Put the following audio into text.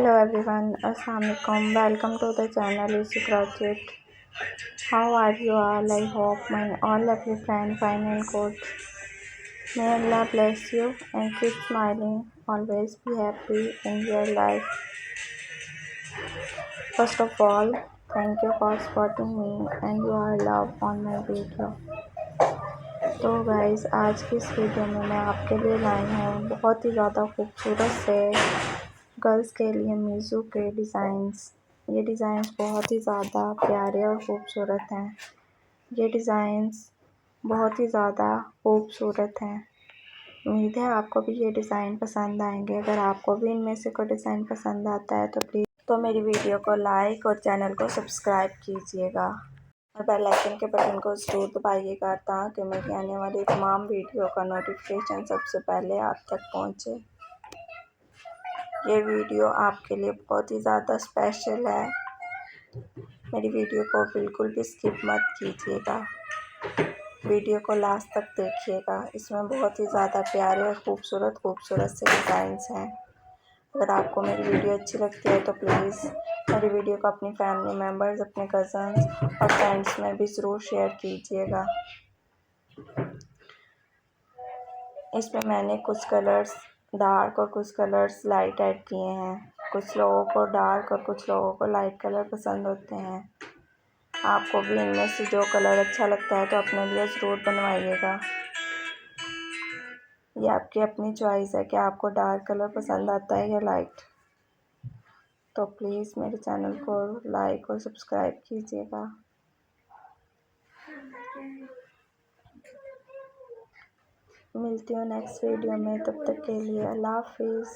Hello everyone, Assalamualaikum. Welcome to the channel Easy Project. How are you all? I hope my all lovely friends fine and good. May Allah bless you and keep smiling. Always be happy in your life. First of all, thank you for supporting me and your love on my video. तो guys आज की इस video में मैं आपके लिए लाई हूँ बहुत ही ज़्यादा खूबसूरत से गर्ल्स के लिए मीशो के डिज़ाइंस। ये डिज़ाइंस बहुत ही ज़्यादा प्यारे और ख़ूबसूरत हैं। ये डिज़ाइंस बहुत ही ज़्यादा खूबसूरत हैं। उम्मीद है आपको भी ये डिज़ाइन पसंद आएंगे। अगर आपको भी इनमें से कोई डिज़ाइन पसंद आता है तो प्लीज़ मेरी वीडियो को लाइक और चैनल को सब्सक्राइब कीजिएगा और बेल आइकन के बटन को ज़रूर दबाइएगा ताकि मेरी आने वाली तमाम वीडियो का नोटिफिकेशन सबसे पहले आप तक पहुंचे। ये वीडियो आपके लिए बहुत ही ज़्यादा स्पेशल है। मेरी वीडियो को बिल्कुल भी स्किप मत कीजिएगा, वीडियो को लास्ट तक देखिएगा। इसमें बहुत ही ज़्यादा प्यारे और खूबसूरत से डिज़ाइंस हैं। अगर आपको मेरी वीडियो अच्छी लगती है तो प्लीज़ मेरी वीडियो को अपनी फैमिली मेम्बर्स, अपने कज़न्स और फ्रेंड्स में भी ज़रूर शेयर कीजिएगा। इसमें मैंने कुछ कलर्स डार्क और कुछ कलर्स लाइट ऐड किए हैं। कुछ लोगों को डार्क और कुछ लोगों को लाइट कलर पसंद होते हैं। आपको भी इनमें से जो कलर अच्छा लगता है तो अपने लिए ज़रूर बनवाइएगा। ये आपकी अपनी चॉइस है कि आपको डार्क कलर पसंद आता है या लाइट। तो प्लीज़ मेरे चैनल को लाइक और सब्सक्राइब कीजिएगा। मिलती हूँ नेक्स्ट वीडियो में, तब तक के लिए अल्लाह हाफिज़।